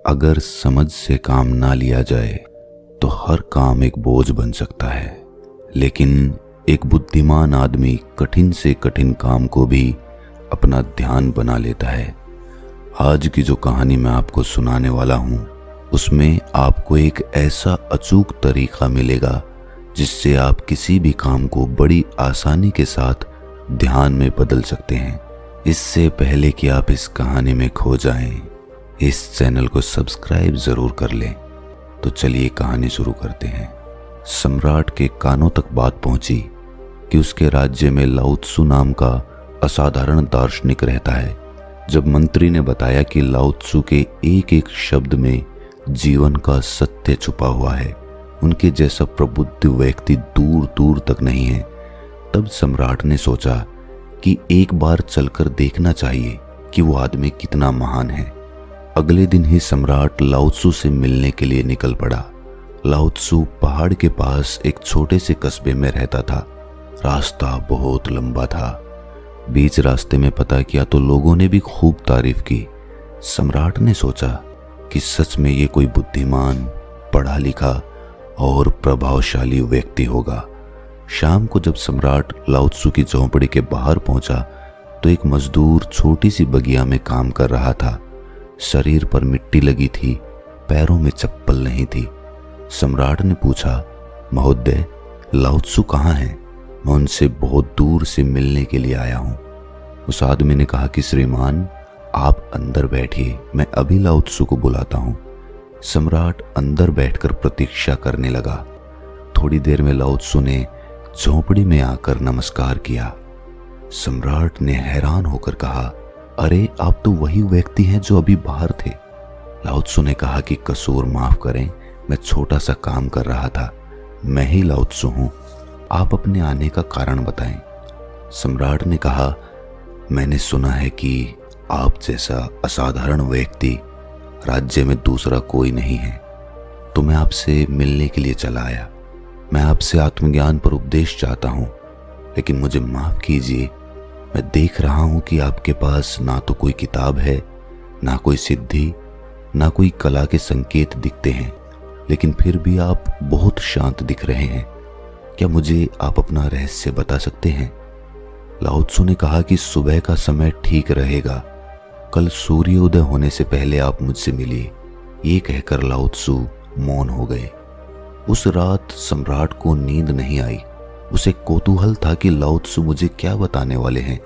अगर समझ से काम ना लिया जाए तो हर काम एक बोझ बन सकता है, लेकिन एक बुद्धिमान आदमी कठिन से कठिन काम को भी अपना ध्यान बना लेता है। आज की जो कहानी मैं आपको सुनाने वाला हूँ उसमें आपको एक ऐसा अचूक तरीका मिलेगा जिससे आप किसी भी काम को बड़ी आसानी के साथ ध्यान में बदल सकते हैं। इससे पहले कि आप इस कहानी में खो जाएं, इस चैनल को सब्सक्राइब जरूर कर लें। तो चलिए कहानी शुरू करते हैं। सम्राट के कानों तक बात पहुंची कि उसके राज्य में लाओ त्सु नाम का असाधारण दार्शनिक रहता है। जब मंत्री ने बताया कि लाओ त्सु के एक एक शब्द में जीवन का सत्य छुपा हुआ है, उनके जैसा प्रबुद्ध व्यक्ति दूर दूर तक नहीं है, तब सम्राट ने सोचा कि एक बार चलकर देखना चाहिए कि वो आदमी कितना महान है। अगले दिन ही सम्राट लाओ त्सु से मिलने के लिए निकल पड़ा। लाओ त्सु पहाड़ के पास एक छोटे से कस्बे में रहता था। रास्ता बहुत लंबा था। बीच रास्ते में पता किया तो लोगों ने भी खूब तारीफ की। सम्राट ने सोचा कि सच में ये कोई बुद्धिमान, पढ़ा लिखा और प्रभावशाली व्यक्ति होगा। शाम को जब सम्राट लाओ त्सु की झोंपड़ी के बाहर पहुंचा तो एक मजदूर छोटी सी बगिया में काम कर रहा था। शरीर पर मिट्टी लगी थी, पैरों में चप्पल नहीं थी। सम्राट ने पूछा, महोदय, लाओ त्सु कहाँ है? मैं उनसे बहुत दूर से मिलने के लिए आया हूँ। उस आदमी ने कहा कि श्रीमान, आप अंदर बैठिए, मैं अभी लाओ त्सु को बुलाता हूँ। सम्राट अंदर बैठकर प्रतीक्षा करने लगा। थोड़ी देर में लाओ त्सु ने झोंपड़ी में आकर नमस्कार किया। सम्राट ने हैरान होकर कहा, अरे आप तो वही व्यक्ति हैं जो अभी बाहर थे। लाओ त्सु ने कहा कि कसूर माफ करें, मैं छोटा सा काम कर रहा था। मैं ही लाओ त्सु हूँ, आप अपने आने का कारण बताएं। सम्राट ने कहा, मैंने सुना है कि आप जैसा असाधारण व्यक्ति राज्य में दूसरा कोई नहीं है, तो मैं आपसे मिलने के लिए चला आया। मैं आपसे आत्मज्ञान पर उपदेश चाहता हूँ, लेकिन मुझे माफ कीजिए, मैं देख रहा हूँ कि आपके पास ना तो कोई किताब है, ना कोई सिद्धि, ना कोई कला के संकेत दिखते हैं, लेकिन फिर भी आप बहुत शांत दिख रहे हैं। क्या मुझे आप अपना रहस्य बता सकते हैं? लाओ त्सु ने कहा कि सुबह का समय ठीक रहेगा, कल सूर्योदय होने से पहले आप मुझसे मिलिए। ये कहकर लाओ त्सु मौन हो गए। उस रात सम्राट को नींद नहीं आई। उसे कौतूहल था कि लाओ त्सु मुझे क्या बताने वाले हैं।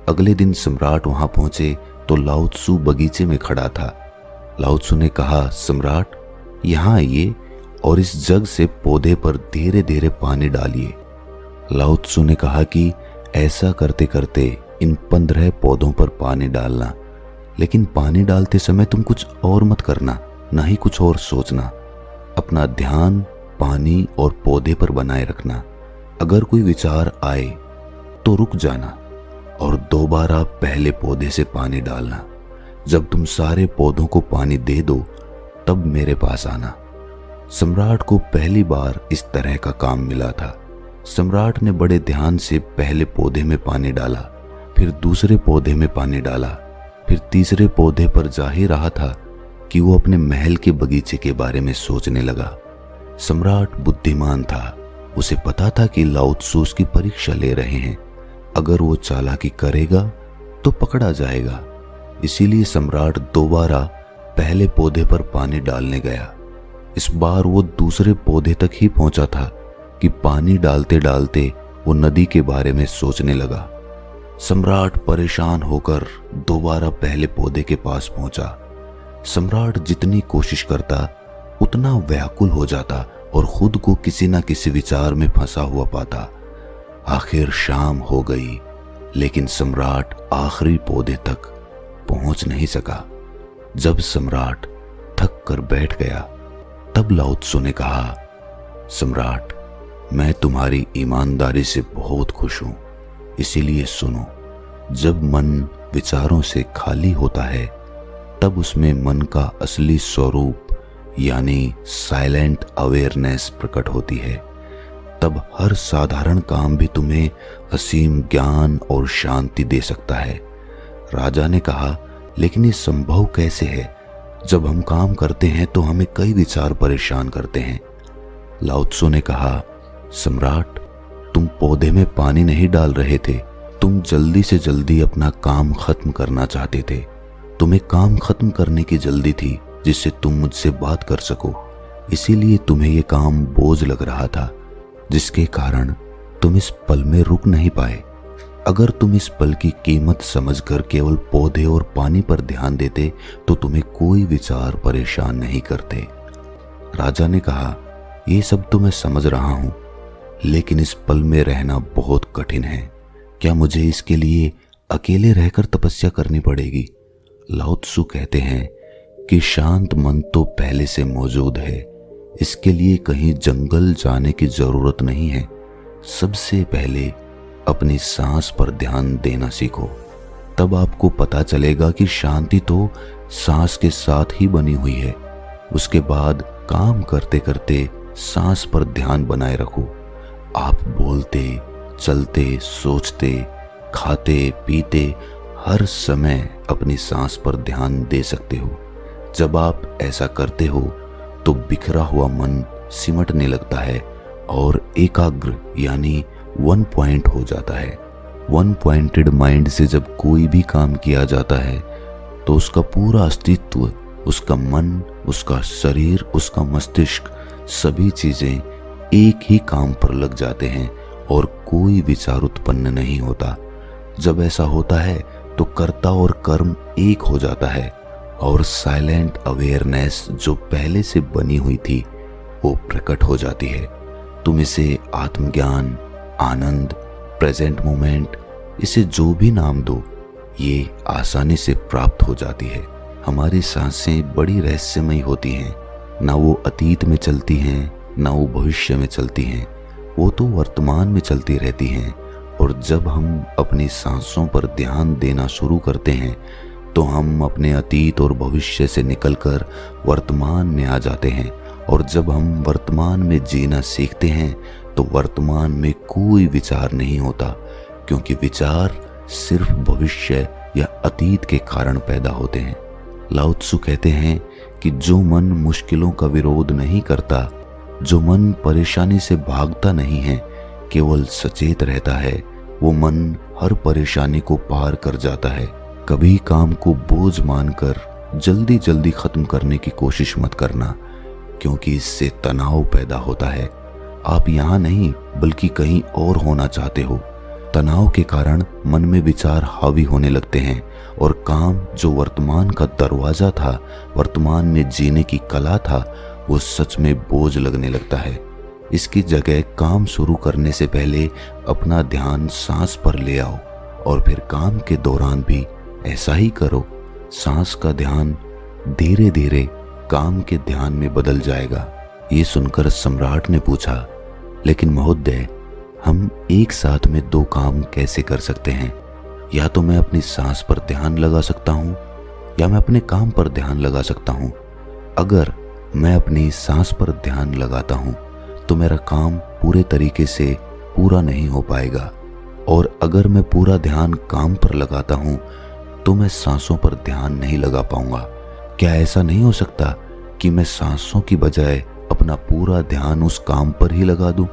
अगले दिन सम्राट वहां पहुंचे तो लाओ त्सु बगीचे में खड़ा था। लाओ त्सु ने कहा, सम्राट, यहाँ आइए और इस जग से पौधे पर धीरे धीरे पानी डालिए। लाओ त्सु ने कहा कि ऐसा करते करते इन 15 पौधों पर पानी डालना, लेकिन पानी डालते समय तुम कुछ और मत करना, ना ही कुछ और सोचना। अपना ध्यान पानी और पौधे पर बनाए रखना। अगर कोई विचार आए तो रुक जाना और दोबारा पहले पौधे से पानी डालना। जब तुम सारे पौधों को पानी दे दो तब मेरे पास आना। सम्राट को पहली बार इस तरह का काम मिला था। सम्राट ने बड़े ध्यान से पहले पौधे में पानी डाला, फिर दूसरे पौधे में पानी डाला, फिर तीसरे पौधे पर जा ही रहा था कि वो अपने महल के बगीचे के बारे में सोचने लगा। सम्राट बुद्धिमान था। उसे पता था कि लाओ त्सु उसकी परीक्षा ले रहे हैं। अगर वो चालाकी करेगा तो पकड़ा जाएगा। इसीलिए सम्राट दोबारा पहले पौधे पर पानी डालने गया। इस बार वो दूसरे पौधे तक ही पहुंचा था कि पानी डालते डालते वो नदी के बारे में सोचने लगा। सम्राट परेशान होकर दोबारा पहले पौधे के पास पहुंचा। सम्राट जितनी कोशिश करता उतना व्याकुल हो जाता और खुद को किसी न किसी विचार में फंसा हुआ पाता। आखिर शाम हो गई, लेकिन सम्राट आखिरी पौधे तक पहुंच नहीं सका। जब सम्राट थक कर बैठ गया तब लाओ त्सु ने कहा, सम्राट, मैं तुम्हारी ईमानदारी से बहुत खुश हूं, इसीलिए सुनो। जब मन विचारों से खाली होता है तब उसमें मन का असली स्वरूप यानी साइलेंट अवेयरनेस प्रकट होती है। तब हर साधारण काम भी तुम्हें असीम ज्ञान और शांति दे सकता है। राजा ने कहा, लेकिन ये संभव कैसे है जब हम काम करते हैं तो हमें कई विचार परेशान करते हैं। लाओ त्सु ने कहा, सम्राट, तुम पौधे में पानी नहीं डाल रहे थे, तुम जल्दी से जल्दी अपना काम खत्म करना चाहते थे। तुम्हें काम खत्म करने की जल्दी थी जिससे तुम मुझसे बात कर सको, इसीलिए तुम्हें यह काम बोझ लग रहा था, जिसके कारण तुम इस पल में रुक नहीं पाए। अगर तुम इस पल की कीमत समझकर केवल पौधे और पानी पर ध्यान देते तो तुम्हें कोई विचार परेशान नहीं करते। राजा ने कहा, ये सब तो मैं समझ रहा हूं, लेकिन इस पल में रहना बहुत कठिन है। क्या मुझे इसके लिए अकेले रहकर तपस्या करनी पड़ेगी? लाओ त्सु कहते हैं कि शांत मन तो पहले से मौजूद है, इसके लिए कहीं जंगल जाने की जरूरत नहीं है। सबसे पहले अपनी सांस पर ध्यान देना सीखो, तब आपको पता चलेगा कि शांति तो सांस के साथ ही बनी हुई है। उसके बाद काम करते करते सांस पर ध्यान बनाए रखो। आप बोलते, चलते, सोचते, खाते, पीते हर समय अपनी सांस पर ध्यान दे सकते हो। जब आप ऐसा करते हो तो बिखरा हुआ मन सिमटने लगता है और एकाग्र यानी वन पॉइंट हो जाता है। वन पॉइंटेड माइंड से जब कोई भी काम किया जाता है तो उसका पूरा अस्तित्व, उसका मन, उसका शरीर, उसका मस्तिष्क, सभी चीजें एक ही काम पर लग जाते हैं और कोई विचार उत्पन्न नहीं होता। जब ऐसा होता है तो कर्ता और कर्म एक हो जाता है और साइलेंट अवेयरनेस जो पहले से बनी हुई थी वो प्रकट हो जाती है। तुम इसे आत्मज्ञान, आनंद, प्रेजेंट मोमेंट, इसे जो भी नाम दो, ये आसानी से प्राप्त हो जाती है। हमारी सांसें बड़ी रहस्यमयी होती हैं, ना वो अतीत में चलती हैं ना वो भविष्य में चलती हैं, वो तो वर्तमान में चलती रहती हैं। और जब हम अपनी सांसों पर ध्यान देना शुरू करते हैं तो हम अपने अतीत और भविष्य से निकलकर वर्तमान में आ जाते हैं। और जब हम वर्तमान में जीना सीखते हैं तो वर्तमान में कोई विचार नहीं होता, क्योंकि विचार सिर्फ भविष्य या अतीत के कारण पैदा होते हैं। लाओ त्सु कहते हैं कि जो मन मुश्किलों का विरोध नहीं करता, जो मन परेशानी से भागता नहीं है, केवल सचेत रहता है, वो मन हर परेशानी को पार कर जाता है। कभी काम को बोझ मानकर जल्दी जल्दी खत्म करने की कोशिश मत करना, क्योंकि इससे तनाव पैदा होता है। आप यहाँ नहीं बल्कि कहीं और होना चाहते हो। तनाव के कारण मन में विचार हावी होने लगते हैं और काम जो वर्तमान का दरवाजा था, वर्तमान में जीने की कला था, वो सच में बोझ लगने लगता है। इसकी जगह काम शुरू करने से पहले अपना ध्यान सांस पर ले आओ और फिर काम के दौरान भी ऐसा ही करो। सांस का ध्यान धीरे धीरे काम के ध्यान में बदल जाएगा। ये सुनकर सम्राट ने पूछा, लेकिन महोदय, हम एक साथ में दो काम कैसे कर सकते हैं? या तो मैं अपनी सांस पर ध्यान लगा सकता हूँ या मैं अपने काम पर ध्यान लगा सकता हूँ। अगर मैं अपनी सांस पर ध्यान लगाता हूँ तो मेरा काम पूरे तरीके से पूरा नहीं हो पाएगा, और अगर मैं पूरा ध्यान काम पर लगाता हूँ तो मैं सांसों पर ध्यान नहीं लगा पाऊंगा। क्या ऐसा नहीं हो सकता कि मैं सांसों की बजाय अपना पूरा ध्यान उस काम पर ही लगा दूं?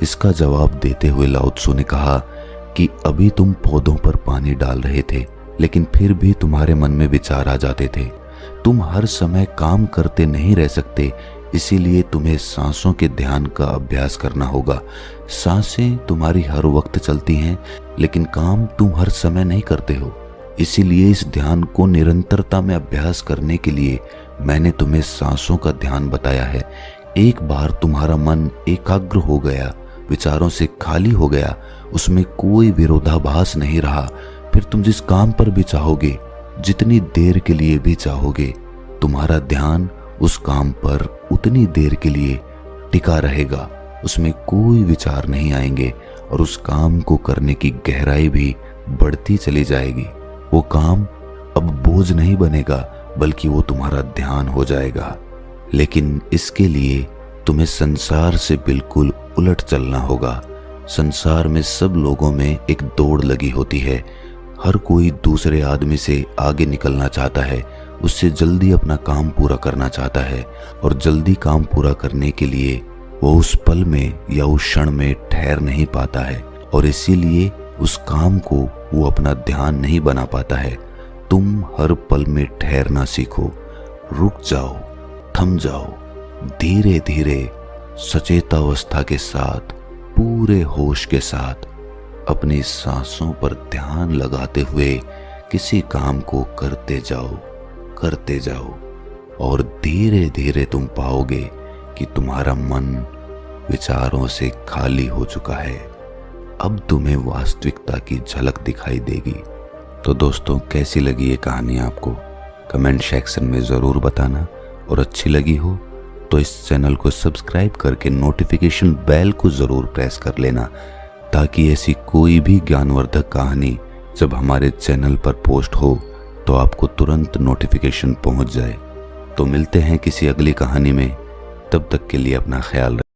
इसका जवाब देते हुए लाओ त्सु ने कहा कि अभी तुम पौधों पर पानी डाल रहे थे, लेकिन फिर भी तुम्हारे मन में विचार आ जाते थे। तुम हर समय काम करते नहीं रह सकते, इसीलिए तुम्हें सांसों के ध्यान का अभ्यास करना होगा। सांसें तुम्हारी हर वक्त चलती हैं, लेकिन काम तुम हर समय नहीं करते हो। इसीलिए इस ध्यान को निरंतरता में अभ्यास करने के लिए मैंने तुम्हें सांसों का ध्यान बताया है। एक बार तुम्हारा मन एकाग्र हो गया, विचारों से खाली हो गया, उसमें कोई विरोधाभास नहीं रहा, फिर तुम जिस काम पर भी चाहोगे, जितनी देर के लिए भी चाहोगे, तुम्हारा ध्यान उस काम पर उतनी देर के लिए टिका रहेगा। उसमें कोई विचार नहीं आएंगे और उस काम को करने की गहराई भी बढ़ती चली जाएगी। वो काम अब बोझ नहीं बनेगा, बल्कि वो तुम्हारा ध्यान हो जाएगा। लेकिन इसके लिए तुम्हें संसार से बिल्कुल उलट चलना होगा। संसार में सब लोगों में एक दौड़ लगी होती है। हर कोई दूसरे आदमी से आगे निकलना चाहता है। उससे जल्दी अपना काम पूरा करना चाहता है और जल्दी काम पूरा करने के लिए वो उस पल में या उस क्षण में ठहर नहीं पाता है और इसीलिए उस काम को वो अपना ध्यान नहीं बना पाता है। तुम हर पल में ठहरना सीखो, रुक जाओ, थम जाओ, धीरे धीरे सचेतावस्था के साथ, पूरे होश के साथ अपनी सांसों पर ध्यान लगाते हुए किसी काम को करते जाओ और धीरे धीरे तुम पाओगे कि तुम्हारा मन विचारों से खाली हो चुका है। अब तुम्हें वास्तविकता की झलक दिखाई देगी। तो दोस्तों, कैसी लगी ये कहानी आपको? कमेंट सेक्शन में ज़रूर बताना, और अच्छी लगी हो तो इस चैनल को सब्सक्राइब करके नोटिफिकेशन बेल को ज़रूर प्रेस कर लेना, ताकि ऐसी कोई भी ज्ञानवर्धक कहानी जब हमारे चैनल पर पोस्ट हो तो आपको तुरंत नोटिफिकेशन पहुंच जाए। तो मिलते हैं किसी अगली कहानी में, तब तक के लिए अपना ख्याल रखें।